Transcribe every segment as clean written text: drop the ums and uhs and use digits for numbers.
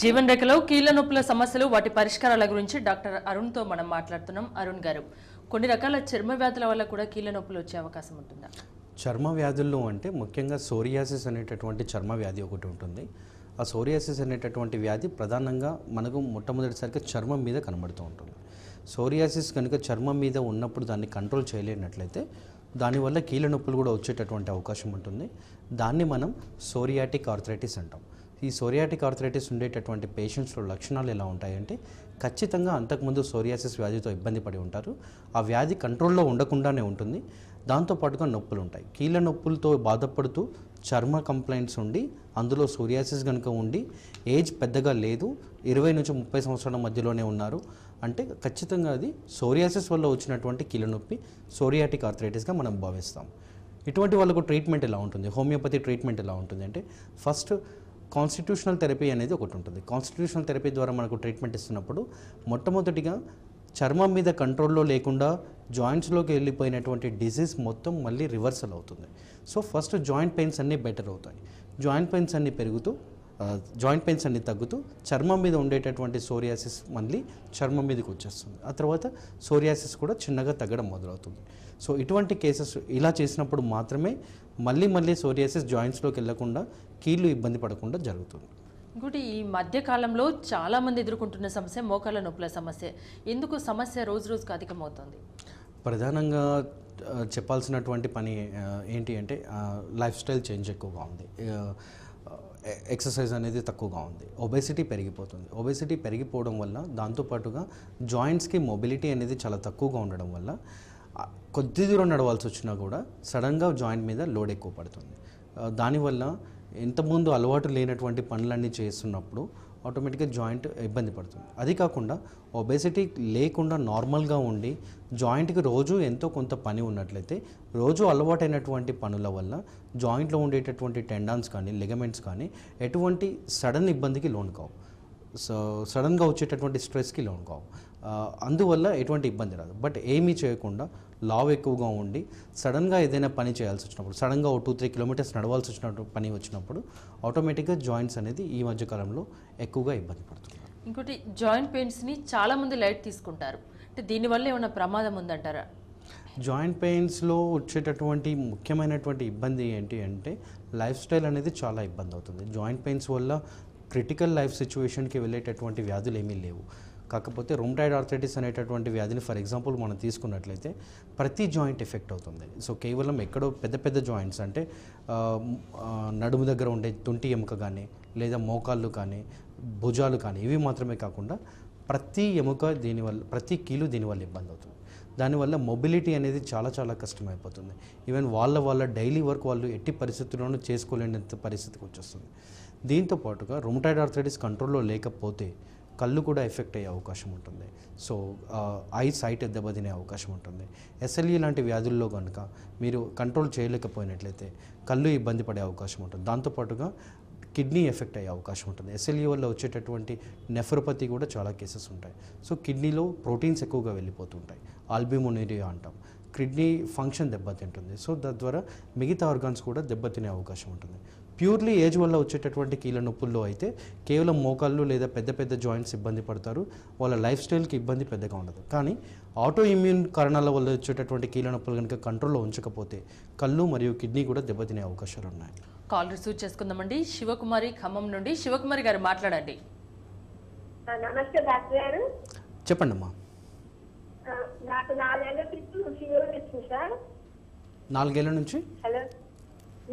జీవన్ రేఖలో కీళ్ళ నొప్పుల సమస్యలు వాటి పరిష్కారాల గురించి డాక్టర్ అరుణ్తో మనం మాట్లాడుతున్నాం. అరుణ్ గారు, కొన్ని రకాల చర్మ వ్యాధుల వల్ల కూడా కీళ్ళ నొప్పులు వచ్చే అవకాశం ఉంటుందా? చర్మ వ్యాధుల్లో అంటే ముఖ్యంగా సోరియాసిస్ అనేటటువంటి చర్మ వ్యాధి ఒకటి ఉంటుంది. ఆ సోరియాసిస్ అనేటటువంటి వ్యాధి ప్రధానంగా మనకు మొట్టమొదటిసారిగా చర్మం మీద కనబడుతూ ఉంటుంది. సోరియాసిస్ కనుక చర్మం మీద ఉన్నప్పుడు దాన్ని కంట్రోల్ చేయలేనట్లయితే దానివల్ల కీళ్ళ నొప్పులు కూడా వచ్చేటటువంటి అవకాశం ఉంటుంది. దాన్ని మనం సోరియాటిక్ ఆర్థరైటిస్ అంటాం. ఈ సోరియాటిక్ ఆర్థరైటిస్ ఉండేటటువంటి పేషెంట్స్లో లక్షణాలు ఎలా ఉంటాయంటే ఖచ్చితంగా అంతకుముందు సోరియాసిస్ వ్యాధితో ఇబ్బంది పడి ఉంటారు. ఆ వ్యాధి కంట్రోల్లో ఉండకుండానే ఉంటుంది. దాంతోపాటుగా నొప్పులు ఉంటాయి. కీళ్ళ నొప్పులతో బాధపడుతూ చర్మ కంప్లైంట్స్ ఉండి అందులో సోరియాసిస్ కనుక ఉండి ఏజ్ పెద్దగా లేదు, 20 నుంచి 30 సంవత్సరాల మధ్యలోనే ఉన్నారు అంటే ఖచ్చితంగా అది సోరియాసిస్ వల్ల వచ్చినటువంటి కీళ్ళ నొప్పి సోరియాటిక్ ఆర్థరైటిస్గా మనం భావిస్తాం. ఇటువంటి వాళ్ళకు ట్రీట్మెంట్ ఎలా ఉంటుంది, హోమియోపతి ట్రీట్మెంట్ ఎలా ఉంటుంది అంటే ఫస్ట్ కాన్స్టిట్యూషనల్ థెరపీ అనేది ఒకటి ఉంటుంది. కాన్స్టిట్యూషనల్ థెరపీ ద్వారా మనకు ట్రీట్మెంట్ ఇస్తున్నప్పుడు మొట్టమొదటిగా చర్మం మీద కంట్రోల్లో లేకుండా జాయింట్స్లోకి వెళ్ళిపోయినటువంటి డిసీజ్ మొత్తం మళ్ళీ రివర్సల్ అవుతుంది. సో ఫస్ట్ జాయింట్ పెయిన్స్ అన్నీ బెటర్ అవుతాయి. జాయింట్ పెయిన్స్ అన్నీ తగ్గుతూ చర్మం మీద ఉండేటటువంటి సోరియాసిస్ మళ్ళీ చర్మం మీదకి వచ్చేస్తుంది. ఆ తర్వాత సోరియాసిస్ కూడా చిన్నగా తగ్గడం మొదలవుతుంది. సో ఇటువంటి కేసెస్ ఇలా చేసినప్పుడు మాత్రమే మళ్ళీ సోరియాసిస్ జాయింట్స్లోకి వెళ్లకుండా కీళ్ళు ఇబ్బంది పడకుండా జరుగుతుంది. ఇంకోటి, ఈ మధ్య కాలంలో చాలా మంది ఎదుర్కొంటున్న సమస్య మోకాళ్ళ నొప్పుల సమస్య. ఎందుకు సమస్య రోజు రోజుకు అధికమవుతుంది? ప్రధానంగా చెప్పాల్సినటువంటి పని ఏంటి అంటే లైఫ్ స్టైల్ చేంజ్ ఎక్కువగా ఉంది. ఎక్సర్సైజ్ అనేది తక్కువగా ఉంది. ఒబేసిటీ పెరిగిపోతుంది. ఒబేసిటీ పెరిగిపోవడం వల్ల దాంతోపాటుగా జాయింట్స్కి మొబిలిటీ అనేది చాలా తక్కువగా ఉండడం వల్ల కొద్ది దూరం నడవాల్సి వచ్చినా కూడా సడన్గా జాయింట్ మీద లోడ్ ఎక్కువ పడుతుంది. దానివల్ల ఇంతకుముందు అలవాటు లేనటువంటి పనులన్నీ చేస్తున్నప్పుడు ఆటోమేటిక్గా జాయింట్ ఇబ్బంది పడుతుంది. అది కాకుండా ఒబేసిటీ లేకుండా నార్మల్గా ఉండి జాయింట్కి రోజు ఎంతో కొంత పని ఉన్నట్లయితే రోజు అలవాటైనటువంటి పనుల వల్ల జాయింట్లో ఉండేటటువంటి టెండాన్స్ కానీ లిగమెంట్స్ కానీ ఎటువంటి సడన్ ఇబ్బందికి లోన్ కావు. సో సడన్గా వచ్చేటటువంటి స్ట్రెస్కి లోన్ కావు. అందువల్ల ఎటువంటి ఇబ్బంది రాదు. బట్ ఏమీ చేయకుండా లావ్ ఎక్కువగా ఉండి సడన్గా ఏదైనా పని చేయాల్సి వచ్చినప్పుడు, సడన్గా 2-3 కిలోమీటర్స్ నడవాల్సి వచ్చినప్పుడు పని వచ్చినప్పుడు ఆటోమేటిక్గా జాయింట్స్ అనేది ఈ మధ్యకాలంలో ఎక్కువగా ఇబ్బంది పడుతున్నారు. ఇంకోటి, జాయింట్ పెయిన్స్ని చాలామంది లైట్ తీసుకుంటారు. అంటే దీనివల్ల ఏమైనా ప్రమాదం ఉందంటారా? జాయింట్ పెయిన్స్లో వచ్చేటటువంటి ముఖ్యమైనటువంటి ఇబ్బంది ఏంటి అంటే లైఫ్ స్టైల్ అనేది చాలా ఇబ్బంది అవుతుంది. జాయింట్ పెయిన్స్ వల్ల క్రిటికల్ లైఫ్ సిచ్యువేషన్కి వెళ్ళేటటువంటి వ్యాధులు ఏమీ లేవు. కాకపోతే రూమటాయిడ్ ఆర్థరైటిస్ అనేటటువంటి వ్యాధిని ఫర్ ఎగ్జాంపుల్ మనం తీసుకున్నట్లయితే ప్రతి జాయింట్ ఎఫెక్ట్ అవుతుంది. సో కేవలం ఎక్కడో పెద్ద జాయింట్స్ అంటే నడుము దగ్గర ఉండే తుంటి ఎముక కానీ లేదా మోకాళ్ళు కానీ భుజాలు కానీ ఇవి మాత్రమే కాకుండా ప్రతి ఎముక దీనివల్ల, ప్రతి కీలు దీనివల్ల ఇబ్బంది అవుతుంది. దానివల్ల మొబిలిటీ అనేది చాలా కష్టమైపోతుంది. ఈవెన్ వాళ్ళ డైలీ వర్క్ వాళ్ళు ఎట్టి పరిస్థితుల్లోనూ చేసుకోలేనంత పరిస్థితికి వచ్చేస్తుంది. దీంతో పాటుగా రూమటాయిడ్ ఆర్థరైటిస్ కంట్రోల్లో లేకపోతే కళ్ళు కూడా ఎఫెక్ట్ అయ్యే అవకాశం ఉంటుంది. సో ఐ సైట్ దెబ్బతినే అవకాశం ఉంటుంది. ఎస్ఎల్ఈ లాంటి వ్యాధుల్లో కనుక మీరు కంట్రోల్ చేయలేకపోయినట్లయితే కళ్ళు ఇబ్బంది పడే అవకాశం ఉంటుంది. దాంతోపాటుగా కిడ్నీ ఎఫెక్ట్ అయ్యే అవకాశం ఉంటుంది. ఎస్ఎల్ఈ వల్ల వచ్చేటటువంటి నెఫ్రోపతి కూడా చాలా కేసెస్ ఉంటాయి. సో కిడ్నీలో ప్రోటీన్స్ ఎక్కువగా వెళ్ళిపోతుంటాయి. ఆల్బ్యూమినురియా అంటాం. కిడ్నీ ఫంక్షన్ దెబ్బతింటుంది. సో తద్వారా మిగతా ఆర్గాన్స్ కూడా దెబ్బతినే అవకాశం ఉంటుంది. ప్యూర్లీ ఏజ్ వల్ల వచ్చేటటువంటి కీళ్ళ నొప్పుల్లో అయితే కేవలం మోకాళ్ళు లేదా పెద్ద జాయింట్స్ ఇబ్బంది పడతారు. వాళ్ళ లైఫ్ స్టైల్కి ఇబ్బంది పెద్దగా ఉండదు. కానీ ఆటో ఇమ్యూన్ కారణాల వల్ల వచ్చేటటువంటి కీళ్ళ నొప్పులు కనుక కంట్రోల్లో ఉంచకపోతే కళ్ళు మరియు కిడ్నీ కూడా దెబ్బతినే అవకాశాలు ఉన్నాయి. కాల్ రిసీవ్ చేసుకుందామండి. శివకుమారి ఖమ్మం నుండి. శివకుమారి గారు మాట్లాడండి. నమస్తే డాక్టర్ గారు. చెప్పండి అమ్మా. నాకు 4 ఏళ్ల క్రితం ఫీవర్ వచ్చింది సార్. 4 ఏళ్ల నుంచి? హలో,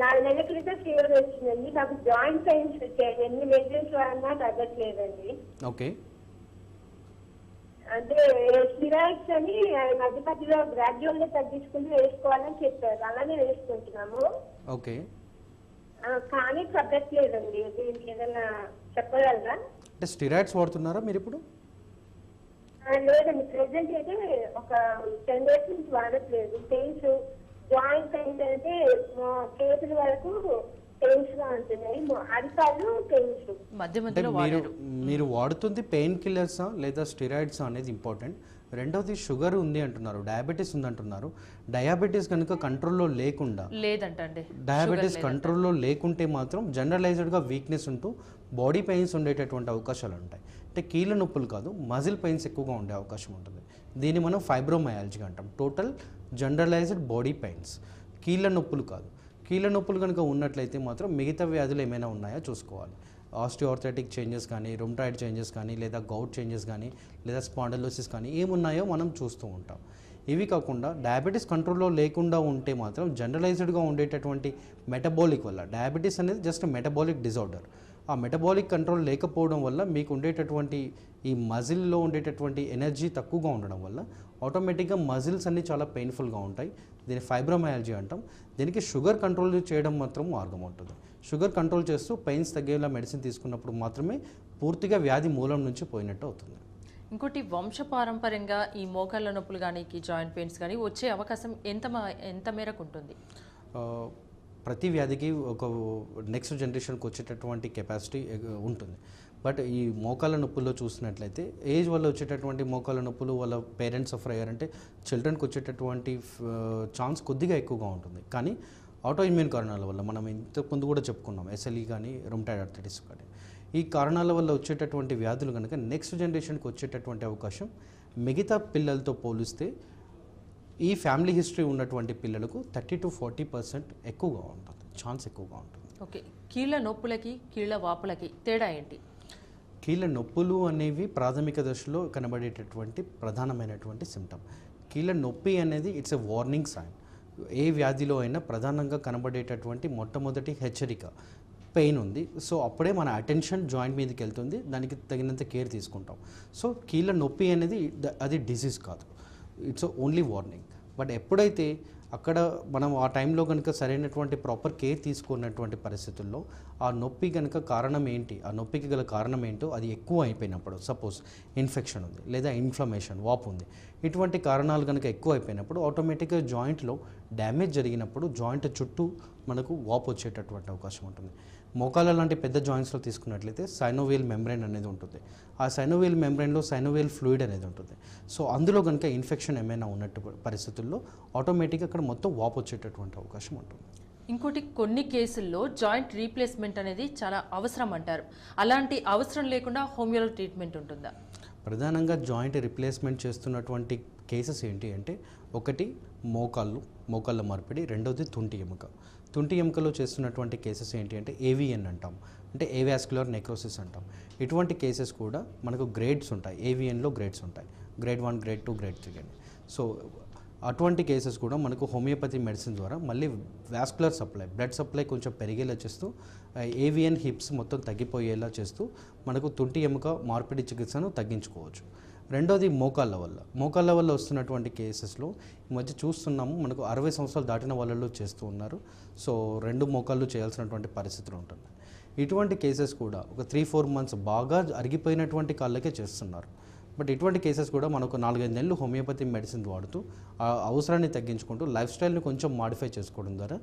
4 నెలల క్రితం ఫీవర్ వచ్చిందండి. నాకు జాయింట్ పెయిన్స్ వచ్చాయి. ఎన్ని మెడిసిన్స్ వాడినా తగ్గట్లేదండి. ఓకే. అంటే స్టిరాయిడ్స్ అని మధ్యలో గ్రాడ్యువల్ గా తగ్గించుకుంటూ వేసుకోవాలని చెప్పారు. అలానే వేసుకుంటున్నాము. ఓకే. కానీ తగ్గట్లేదండి. దీనికి ఏదైనా చెప్పగలరా? అంటే స్టిరాయిడ్స్ వాడుతున్నారా మీరు ఇప్పుడు? లేదండి, ప్రెసెంట్ అయితే ఒక 10 days నుంచి వాడట్లేదు. పెయిన్స్, జాయింట్ పెయిన్స్ అయితే చేతుల వరకు పెయిన్స్ గా ఉంటున్నాయి, అరికాలు పెయిన్స్. మధ్య అంటే మధ్యలో మీరు వాడారు. మీరు వాడుతుంది పెయిన్ కిల్లర్సా లేదా స్టిరాయిడ్సా అనేది ఇంపార్టెంట్. రెండవది షుగర్ ఉంది అంటున్నారు, డయాబెటీస్ ఉంది అంటున్నారు. డయాబెటీస్ కనుక కంట్రోల్లో లేకుండా, లేదంటండి. డయాబెటీస్ కంట్రోల్లో లేకుంటే మాత్రం జనరలైజ్డ్గా వీక్నెస్ ఉంటూ బాడీ పెయిన్స్ ఉండేటటువంటి అవకాశాలు ఉంటాయి. అంటే కీళ్ళ నొప్పులు కాదు, మజిల్ పెయిన్స్ ఎక్కువగా ఉండే అవకాశం ఉంటుంది. దీన్ని మనం ఫైబ్రోమయాలజీ అంటాం. టోటల్ జనరలైజ్డ్ బాడీ పెయిన్స్, కీళ్ళ నొప్పులు కాదు. కీళ్ళ నొప్పులు కనుక ఉన్నట్లయితే మాత్రం మిగతా వ్యాధులు ఏమైనా ఉన్నాయో చూసుకోవాలి. ఆస్టియోఆర్థరైటిక్ చేంజెస్ కానీ, రొమటాయిడ్ చేంజెస్ కానీ, లేదా గౌట్ చేంజెస్ కానీ, లేదా స్పాండలోసిస్ కానీ ఏమున్నాయో మనం చూస్తూ ఉంటాం. ఇవి కాకుండా డయాబెటీస్ కంట్రోల్లో లేకుండా ఉంటే మాత్రం జనరలైజ్డ్గా ఉండేటటువంటి మెటబాలిక్ వల్ల, డయాబెటీస్ అనేది జస్ట్ మెటబాలిక్ డిజార్డర్, ఆ మెటబాలిక్ కంట్రోల్ లేకపోవడం వల్ల మీకు ఉండేటటువంటి ఈ మజిల్లో ఉండేటటువంటి ఎనర్జీ తక్కువగా ఉండడం వల్ల ఆటోమేటిక్గా మజిల్స్ అన్నీ చాలా పెయిన్ఫుల్గా ఉంటాయి. దీన్ని ఫైబ్రోమయాలజీ అంటాం. దీనికి షుగర్ కంట్రోల్ చేయడం మాత్రం మార్గం ఉంటుంది. షుగర్ కంట్రోల్ చేస్తూ పెయిన్స్ తగ్గేలా మెడిసిన్ తీసుకున్నప్పుడు మాత్రమే పూర్తిగా వ్యాధి మూలం నుంచి పోయినట్టు అవుతుంది. ఇంకోటి వంశపారంపర్యంగా ఈ మోకాళ్ళ నొప్పులు కానీ, ఈ జాయింట్ పెయిన్స్ కానీ వచ్చే అవకాశం ఎంత మేరకు ఉంటుంది? ప్రతి వ్యాధికి ఒక నెక్స్ట్ జనరేషన్కి వచ్చేటటువంటి కెపాసిటీ ఉంటుంది. బట్ ఈ మోకాళ్ళ నొప్పుల్లో చూసినట్లయితే ఏజ్ వల్ల వచ్చేటటువంటి మోకాళ్ళ నొప్పులు వాళ్ళ పేరెంట్స్ సఫర్ అయ్యారంటే చిల్డ్రన్కి వచ్చేటటువంటి ఛాన్స్ కొద్దిగా ఎక్కువగా ఉంటుంది. కానీ ఆటో ఇమ్యూన్ కారణాల వల్ల మనం ఇంతకుముందు కూడా చెప్పుకున్నాం, ఎస్ఎల్ఈ కానీ, రొమటాయిడ్ ఆర్థరైటిస్ కానీ, ఈ కారణాల వల్ల వచ్చేటటువంటి వ్యాధులు కనుక నెక్స్ట్ జనరేషన్కి వచ్చేటటువంటి అవకాశం మిగతా పిల్లలతో పోలిస్తే ఈ ఫ్యామిలీ హిస్టరీ ఉన్నటువంటి పిల్లలకు 30 to 40% ఎక్కువగా ఉంటుంది, ఛాన్స్ ఎక్కువగా ఉంటుంది. ఓకే, కీళ్ళ నొప్పులకి కీళ్ళ వాపులకి తేడా ఏంటి? కీళ్ళ నొప్పులు అనేవి ప్రాథమిక దశలో కనబడేటటువంటి ప్రధానమైనటువంటి సిమ్టమ్. కీళ్ళ నొప్పి అనేది ఇట్స్ ఎ వార్నింగ్ సైన్. ఏ వ్యాధిలో అయినా ప్రధానంగా కనబడేటటువంటి మొట్టమొదటి హెచ్చరిక పెయిన్ ఉంది. సో అప్పుడే మన అటెన్షన్ జాయింట్ మీదకి వెళ్తుంది, దానికి తగినంత కేర్ తీసుకుంటాం. సో కీళ్ళ నొప్పి అనేది అది డిసీజ్ కాదు, ఇట్స్ ఓన్లీ వార్నింగ్. బట్ ఎప్పుడైతే అక్కడ మనం ఆ టైంలో కనుక సరైనటువంటి ప్రాపర్ కేర్ తీసుకున్నటువంటి పరిస్థితుల్లో ఆ నొప్పి కనుక కారణం ఏంటి, ఆ నొప్పికి గల కారణం ఏంటో అది ఎక్కువ అయిపోయినప్పుడు, సపోజ్ ఇన్ఫెక్షన్ ఉంది లేదా ఇన్ఫ్లమేషన్, వాపు ఉంది, ఇటువంటి కారణాలు కనుక ఎక్కువ అయిపోయినప్పుడు ఆటోమేటిక్గా జాయింట్లో డ్యామేజ్ జరిగినప్పుడు జాయింట్ చుట్టూ మనకు వాపు వచ్చేటటువంటి అవకాశం ఉంటుంది. మోకాళ్ళ లాంటి పెద్ద జాయింట్స్లో తీసుకున్నట్లయితే సైనోవియల్ మెంబ్రెయిన్ అనేది ఉంటుంది. ఆ సైనోవియల్ మెంబ్రెయిన్లో సైనోవియల్ ఫ్లూయిడ్ అనేది ఉంటుంది. సో అందులో కనుక ఇన్ఫెక్షన్ ఏమైనా ఉన్నట్టు పరిస్థితుల్లో ఆటోమేటిక్గా అక్కడ మొత్తం వాపు వచ్చేటటువంటి అవకాశం ఉంటుంది. ఇంకోటి, కొన్ని కేసుల్లో జాయింట్ రీప్లేస్మెంట్ అనేది చాలా అవసరం అంటారు. అలాంటి అవసరం లేకుండా హోమియోలో ట్రీట్మెంట్ ఉంటుందా? ప్రధానంగా జాయింట్ రిప్లేస్మెంట్ చేస్తున్నటువంటి కేసెస్ ఏంటి అంటే, ఒకటి మోకాళ్ళ మార్పిడి, రెండవది తుంటి ఎముక. తుంటి ఎముకలో చేస్తున్నటువంటి కేసెస్ ఏంటి అంటే ఏవిఎన్ అంటాం, అంటే ఏవాస్క్యులర్ నెక్రోసిస్ అంటాం. ఇటువంటి కేసెస్ కూడా మనకు గ్రేడ్స్ ఉంటాయి, ఏవిఎన్లో గ్రేడ్స్ ఉంటాయి, గ్రేడ్ 1, గ్రేడ్ 2, గ్రేడ్ 3 అని. సో అటువంటి కేసెస్ కూడా మనకు హోమియోపతి మెడిసిన్ ద్వారా మళ్ళీ వాస్కులర్ సప్లై, బ్లడ్ సప్లై కొంచెం పెరిగేలా చేస్తూ, ఏవిఎన్ హిప్స్ మొత్తం తగ్గిపోయేలా చేస్తూ మనకు తుంటి ఎముక మార్పిడి చికిత్సను తగ్గించుకోవచ్చు. రెండోది మోకాళ్ళ వల్ల వస్తున్నటువంటి కేసెస్లో ఈ మధ్య చూస్తున్నాము, మనకు 60 సంవత్సరాలు దాటిన వాళ్ళలో చేస్తూ ఉన్నారు. సో 2 మోకాళ్ళు చేయాల్సినటువంటి పరిస్థితులు ఉంటుంది. ఇటువంటి కేసెస్ కూడా ఒక 3-4 మంత్స్ బాగా అరిగిపోయినటువంటి కాళ్ళకే చేస్తున్నారు. బట్ ఇటువంటి కేసెస్ కూడా మనకు 4-5 నెలలు హోమియోపతి మెడిసిన్ వాడుతూ ఆ అవసరాన్ని తగ్గించుకుంటూ లైఫ్ స్టైల్ని కొంచెం మాడిఫై చేసుకోవడం ద్వారా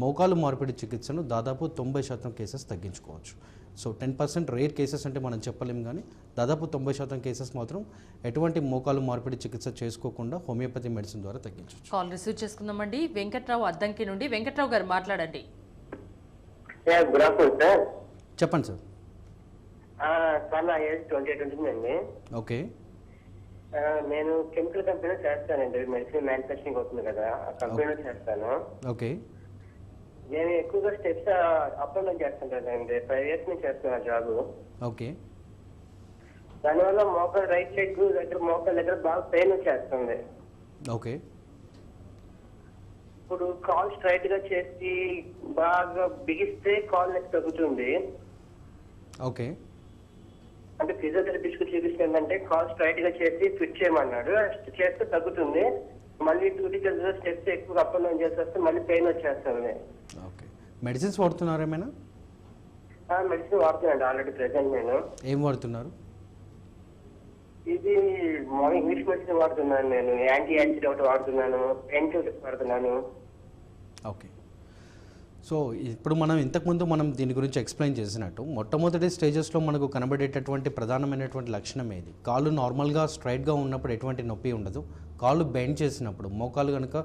మోకాలు మార్పిడి చికిత్సను దాదాపు 90% కేసెస్ తగ్గించుకోవచ్చు. సో 10% రేర్ కేసెస్ అంటే మనం చెప్పలేం, కానీ దాదాపు 90% కేసెస్ మాత్రం ఎటువంటి మోకాలు మార్పిడి చికిత్స చేసుకోకుండా హోమియోపతి మెడిసిన్ ద్వారా తగ్గించవచ్చు. కాల్ రిసీవ్ చేసుకుందామండి. వెంకట్రావు అద్దంకి నుండి. వెంకట్రావు గారు మాట్లాడండి. Good afternoon sir. చెప్పండి సార్. సార్ నా ఏజ్ 28 ఉంటుందండి. ఓకే. నేను కెమికల్ కంపెనీలో చేస్తానండి, మెడిసిన్ మ్యానుఫ్యాక్చరింగ్ అవుతుంది కదా, ఆ కంపెనీలో చేస్తాను. ఓకే. నేను ఎక్కువగా స్టెప్స్ అప్ అండ్ డౌన్ చేస్తుంటానండి, 5 years నుంచి చేస్తున్నాను జాబ్. ఓకే. దానివల్ల మోకాలు రైట్ లెగ్ దగ్గర మోకాలు దగ్గర బాగా పెయిన్ వచ్చేస్తుంది. ఓకే. ఇప్పుడు కాల్ స్ట్రైట్ గా చేసి బాగా బిగిస్తే కాల్ నెక్ తగ్గుతుంది. ఓకే. అంటే ఫిజియోథెరపిస్ట్ కు చూపిస్తుందంటే కాల్ స్ట్రైట్ గా చేసి ఫిట్ చేయమన్నాడు, చేస్తే తగ్గుతుంది. మళ్ళీ 2 స్టెప్స్ ఎక్కువ అప్ అండ్ డౌన్ చేసేస్తే మళ్ళీ పెయిన్ వచ్చేస్తుంది. ఓకే. మెడిసిన్స్ వాడుతున్నారు ఏమైనా? మెడిసిన్ వాడుతున్నాండి ఆల్రెడీ ప్రెసెంట్. నేను ఏం వాడుతున్నారు? ఇది ఇంగ్లీష్ మెడిసిన్ వాడుతున్నాను, నేను యాంటీ యాసిడ్ ఒకటి వాడుతున్నాను, పెయిన్ కిల్లర్స్ వాడుతున్నాను. ఓకే. సో ఇప్పుడు మనం ఇంతకుముందు దీని గురించి ఎక్స్ప్లెయిన్ చేసినట్టు మొట్టమొదటి స్టేజెస్లో మనకు కనబడేటటువంటి ప్రధానమైనటువంటి లక్షణం ఏది, కాళ్ళు నార్మల్గా స్ట్రైట్గా ఉన్నప్పుడు ఎటువంటి నొప్పి ఉండదు, కాళ్ళు బెండ్ చేసినప్పుడు మోకాలు కనుక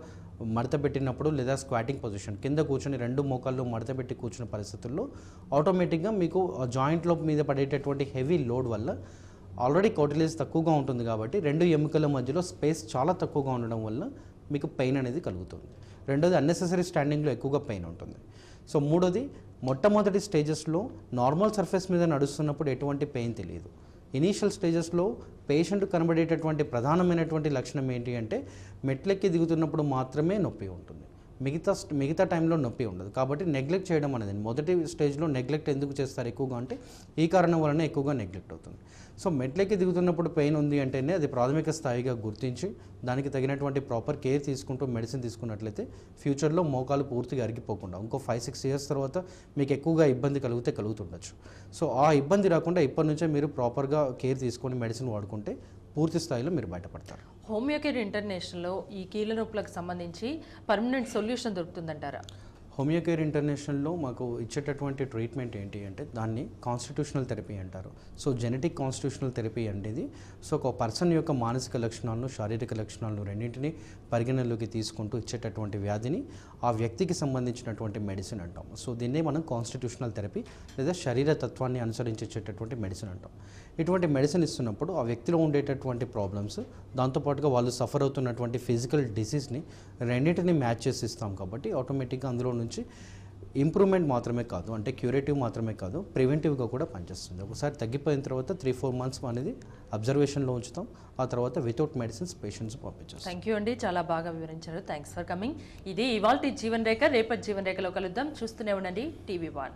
మడత పెట్టినప్పుడు లేదా స్క్వాటింగ్ పొజిషన్ కింద కూర్చొని రెండు మోకాళ్ళు మడత పెట్టి కూర్చున్న పరిస్థితుల్లో ఆటోమేటిక్గా మీకు జాయింట్లో మీద పడేటటువంటి హెవీ లోడ్ వల్ల ఆల్రెడీ కార్టిలేజ్ తక్కువగా ఉంటుంది కాబట్టి రెండు ఎముకల మధ్యలో స్పేస్ చాలా తక్కువగా ఉండడం వల్ల మీకు పెయిన్ అనేది కలుగుతుంది. రెండోది అన్నెసెసరీ స్టాండింగ్లో ఎక్కువగా పెయిన్ ఉంటుంది. సో మూడోది మొట్టమొదటి స్టేజెస్లో నార్మల్ సర్ఫేస్ మీద నడుస్తున్నప్పుడు ఎటువంటి పెయిన్ తెలియదు. ఇనీషియల్ స్టేజెస్లో పేషెంట్ కనబడేటటువంటి ప్రధానమైనటువంటి లక్షణం ఏంటి అంటే మెట్లెక్కి దిగుతున్నప్పుడు మాత్రమే నొప్పి ఉంటుంది, మిగతా టైంలో నొప్పి ఉండదు. కాబట్టి నెగ్లెక్ట్ చేయడం అనేది మొదటి స్టేజ్లో నెగ్లెక్ట్ ఎందుకు చేస్తారు ఎక్కువగా అంటే ఈ కారణం వలన ఎక్కువగా నెగ్లెక్ట్ అవుతుంది. సో మెట్లెక్కి దిగుతున్నప్పుడు పెయిన్ ఉంది అంటేనే అది ప్రాథమిక స్థాయిగా గుర్తించి దానికి తగినటువంటి ప్రాపర్ కేర్ తీసుకుంటూ మెడిసిన్ తీసుకున్నట్లయితే ఫ్యూచర్లో మోకాలు పూర్తిగా అరిగిపోకుండా ఇంకో 5-6 ఇయర్స్ తర్వాత మీకు ఎక్కువగా ఇబ్బంది కలుగుతుండొచ్చు. సో ఆ ఇబ్బంది రాకుండా ఇప్పటి నుంచే మీరు ప్రాపర్గా కేర్ తీసుకొని మెడిసిన్ వాడుకుంటే పూర్తి స్థాయిలో మీరు బయటపడతారు. హోమియోకేర్ ఇంటర్నేషనల్లో ఈ కీళ్ళ నొప్పులకు సంబంధించి పర్మనెంట్ సొల్యూషన్ దొరుకుతుందంటారా? హోమియోకేర్ ఇంటర్నేషనల్లో మాకు ఇచ్చేటటువంటి ట్రీట్మెంట్ ఏంటి అంటే దాన్ని కాన్స్టిట్యూషనల్ థెరపీ అంటారు. సో జెనెటిక్ కాన్స్టిట్యూషనల్ థెరపీ అనేది సో ఒక పర్సన్ యొక్క మానసిక లక్షణాలను శారీరక లక్షణాలను రెండింటినీ పరిగణనలోకి తీసుకుంటూ ఇచ్చేటటువంటి వ్యాధిని ఆ వ్యక్తికి సంబంధించినటువంటి మెడిసిన్ అంటాం. సో దీన్నే మనం కాన్స్టిట్యూషనల్ థెరపీ లేదా శరీర తత్వాన్ని అనుసరించి ఇచ్చేటటువంటి మెడిసిన్ అంటాం. ఇటువంటి మెడిసిన్ ఇస్తున్నప్పుడు ఆ వ్యక్తిలో ఉండేటటువంటి ప్రాబ్లమ్స్ దాంతోపాటుగా వాళ్ళు సఫర్ అవుతున్నటువంటి ఫిజికల్ డిసీజ్ని రెండింటిని మ్యాచ్ చేసి ఇస్తాం కాబట్టి ఆటోమేటిక్గా అందులో నుంచి ఇంప్రూవ్మెంట్ మాత్రమే కాదు అంటే క్యూరేటివ్ మాత్రమే కాదు ప్రివెంటివ్గా కూడా పనిచేస్తుంది. ఒకసారి తగ్గిపోయిన తర్వాత 3-4 మంత్స్ అనేది అబ్జర్వేషన్లో ఉంచుతాం. ఆ తర్వాత వితౌట్ మెడిసిన్స్ పేషెంట్స్ పంపించేస్తాం. థ్యాంక్ యూ అండి, చాలా బాగా వివరించారు. Thanks for coming. ఇది ఇవాల్టి జీవన్ రేఖ. రేపటి జీవన్ రేఖలో కలుద్దాం. చూస్తూనే ఉండండి TV1.